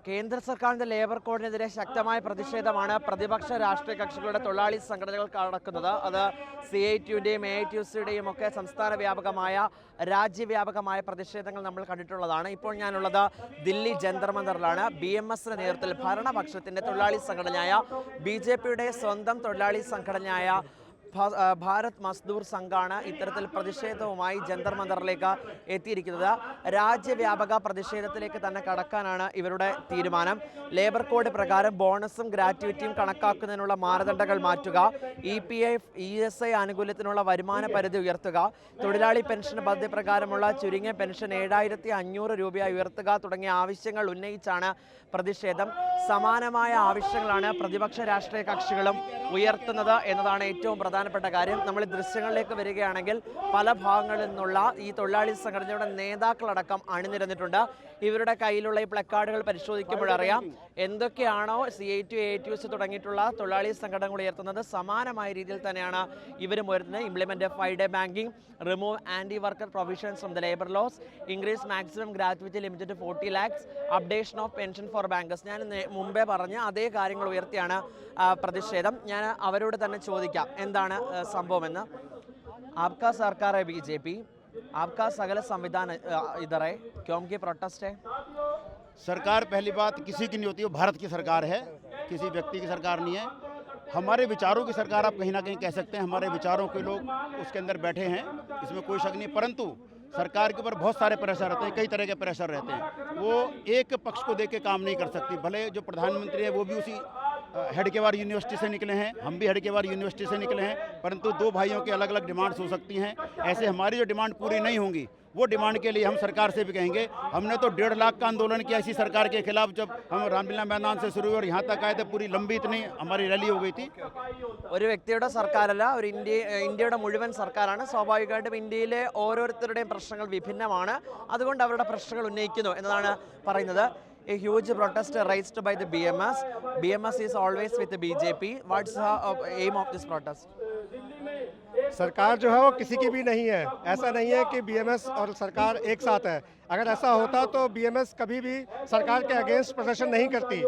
കേന്ദ്ര സർക്കാരിന്റെ ലേബർ കോഡിനെതിരെ ശക്തമായ പ്രതിഷേധമാണ് പ്രതിപക്ഷ രാഷ്ട്രീയ കക്ഷികളുടെ തൊഴിലാളി സംഘടനകൾ നടക്കുന്നത്. അത് CITUവിന്റെയും AITUCയുടെയും ഒക്കെ സംസ്ഥാന വ്യാപകമായ രാജ്യവ്യാപകമായ പ്രതിഷേധങ്ങൾ നമ്മൾ കണ്ടിട്ടുള്ളതാണ്. ഇപ്പോൾ ഞാനുള്ളത് ദില്ലി ജന്തർ മന്ദറിലാണ്. BMSന്റെ നേതൃത്വത്തിൽ ഭരണപക്ഷത്തിന്റെ തൊഴിലാളി സംഘടനയായ BJPയുടെ സ്വന്തം തൊഴിലാളി സംഘടനയായ ഭാരത് മസ്ദൂർ സംഘാണ് ഇത്തരത്തിൽ പ്രതിഷേധവുമായി ജന്തർ മന്ദറിലേക്ക് എത്തിയിരിക്കുന്നത്. രാജ്യവ്യാപക പ്രതിഷേധത്തിലേക്ക് തന്നെ കടക്കാനാണ് ഇവരുടെ തീരുമാനം. ലേബർ കോഡ് പ്രകാരം ബോണസും ഗ്രാറ്റുവിറ്റിയും കണക്കാക്കുന്നതിനുള്ള മാനദണ്ഡങ്ങൾ മാറ്റുക, EPF ESI ആനുകൂല്യത്തിനുള്ള വരുമാന പരിധി ഉയർത്തുക, തൊഴിലാളി പെൻഷൻ പദ്ധതി പ്രകാരമുള്ള ചുരുങ്ങിയ പെൻഷൻ 7500 രൂപയായി ഉയർത്തുക തുടങ്ങിയ ആവശ്യങ്ങൾ ഉന്നയിച്ചാണ് പ്രതിഷേധം. സമാനമായ ആവശ്യങ്ങളാണ് പ്രതിപക്ഷ രാഷ്ട്രീയ കക്ഷികളും ഉയർത്തുന്നത് എന്നതാണ് ഏറ്റവും പ്രധാനപ്പെട്ട കാര്യം. നമ്മൾ ദൃശ്യങ്ങളിലേക്ക് വരികയാണെങ്കിൽ പല ഭാഗങ്ങളിൽ നിന്നുള്ള ഈ തൊഴിലാളി സംഘടനയുടെ നേതാക്കളടക്കം അണിനിരന്നിട്ടുണ്ട്. ഇവരുടെ കയ്യിലുള്ള ഈ പ്ലക്കാർഡുകൾ പരിശോധിക്കുമ്പോഴറിയാം എന്തൊക്കെയാണോ CITU AITUC തുടങ്ങിയിട്ടുള്ള തൊഴിലാളി സംഘടനകൾ ഉയർത്തുന്നത് സമാനമായ രീതിയിൽ തന്നെയാണ് ഇവരും ഉയർത്തുന്നത്. Implement 5-day banking, remove anti worker provisions from the labour laws, increase maximum gratuity limit to 40 lakhs, updation of pension for bankers. ഞാൻ മുമ്പേ പറഞ്ഞ അതേ കാര്യങ്ങൾ ഉയർത്തിയാണ് പ്രതിഷേധം. ഞാൻ അവരോട് തന്നെ ചോദിക്കാം എന്താണ് സംഭവമെന്ന്. आपका सरकार है BJP, आपका सगल संविधान इधर है, क्यों की प्रोटेस्ट है? सरकार पहली बात किसी की नहीं होती, वो भारत की सरकार है, किसी व्यक्ति की सरकार नहीं है. हमारे विचारों की सरकार आप कहीं ना कहीं कह सकते हैं. हमारे विचारों के लोग उसके अंदर बैठे हैं, इसमें कोई शक नहीं. परंतु सरकार के ऊपर बहुत सारे प्रेशर रहते हैं, कई तरह के प्रेशर रहते हैं. वो एक पक्ष को देख के काम नहीं कर सकती. भले जो प्रधानमंत्री है वो भी उसी हेडगेवार यूनिवर्सिटी से निकले हैं, हम भी हेडगेवार यूनिवर्सिटी से निकले हैं, परंतु दो भाइयों की अलग अलग डिमांड्स हो सकती हैं. ऐसे हमारी जो डिमांड पूरी नहीं होंगी वो डिमांड के लिए हम सरकार से भी कहेंगे. हमने तो 1.5 लाख का आंदोलन किया इसी सरकार के खिलाफ. जब हम रामलीला मैदान से शुरू हुए और यहाँ तक आए थे, पूरी लंबी इतनी हमारी रैली हो गई थी. ഒരു വ്യക്തിയുടെ സർക്കാരല്ല, ഒരു ഇന്ത്യയുടെ മുഴുവൻ സർക്കാരാണ്. സ്വാഭാവികമായിട്ടും ഇന്ത്യയിലെ ഓരോരുത്തരുടെയും പ്രശ്നങ്ങൾ വിഭിന്നമാണ്. അതുകൊണ്ട് അവരുടെ പ്രശ്നങ്ങൾ ഉന്നയിക്കുന്നു എന്നതാണ് പറയുന്നത്. A huge protest raised by the BMS. BMS is always with the BJP. What's the aim of this protest? सरकार जो है वो किसी की भी नहीं है. ऐसा नहीं है कि BMS और सरकार एक साथ है. अगर ऐसा होता तो BMS कभी भी सरकार के अगेंस्ट प्रदर्शन नहीं करती.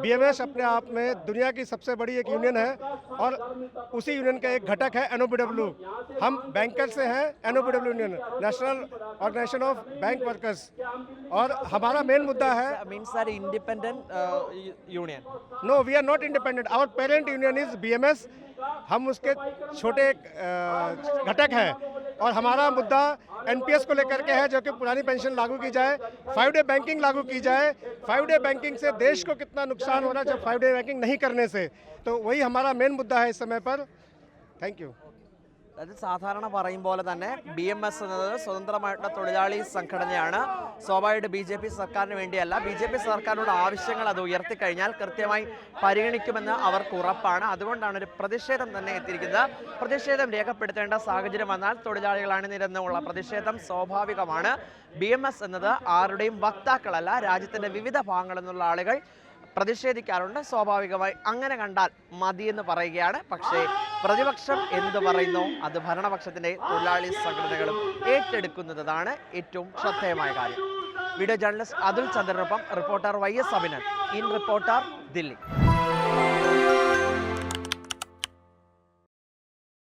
BMS अपने आप में दुनिया की सबसे बड़ी एक यूनियन है और उसी यूनियन का एक घटक है NOPW. हम बैंकर से हैं, NOPW union, national organisation of bank workers. और हमारा मेन मुद्दा है Means that independent union. No, we are not independent. Our parent union is BMS. हम उसके छोटे घटक हैं और हमारा मुद्दा NPS को लेकर के है, जो कि पुरानी पेंशन लागू की जाए, 5-day बैंकिंग लागू की जाए. 5-day बैंकिंग से देश को कितना नुकसान हो रहा है जब 5-day बैंकिंग नहीं करने से. तो वही हमारा मेन मुद्दा है इस समय पर. Thank you. അത് സാധാരണ പറയും പോലെ തന്നെ BMS എന്നത് സ്വതന്ത്രമായിട്ടുള്ള തൊഴിലാളി സംഘടനയാണ്. സ്വാഭാവികമായിട്ട് BJP സർക്കാരിന് വേണ്ടിയല്ല. BJP സർക്കാരിനുള്ള ആവശ്യങ്ങൾ അത് ഉയർത്തിക്കഴിഞ്ഞാൽ കൃത്യമായി പരിഗണിക്കുമെന്ന് അവർക്ക് ഉറപ്പാണ്. അതുകൊണ്ടാണ് ഒരു പ്രതിഷേധം തന്നെ എത്തിയിരിക്കുന്നത്. പ്രതിഷേധം രേഖപ്പെടുത്തേണ്ട സാഹചര്യം വന്നാൽ തൊഴിലാളികൾ അണിനിരന്നുള്ള പ്രതിഷേധം സ്വാഭാവികമാണ്. BMS എന്നത് ആരുടെയും വക്താക്കളല്ല. രാജ്യത്തിൻ്റെ വിവിധ ഭാഗങ്ങളിൽ നിന്നുള്ള ആളുകൾ പ്രതിഷേധിക്കാറുണ്ട്. സ്വാഭാവികമായി അങ്ങനെ കണ്ടാൽ മതിയെന്ന് പറയുകയാണ്. പക്ഷേ പ്രതിപക്ഷം എന്ത് പറയുന്നു അത് ഭരണപക്ഷത്തിൻ്റെ തൊഴിലാളി സംഘടനകളും ഏറ്റെടുക്കുന്നതാണ് ഏറ്റവും ശ്രദ്ധേയമായ കാര്യം. വീഡിയോ ജേർണലിസ്റ്റ് അതുൽ ചന്ദ്രനൊപ്പം reporter YS Abhinand, in reporter, Delhi.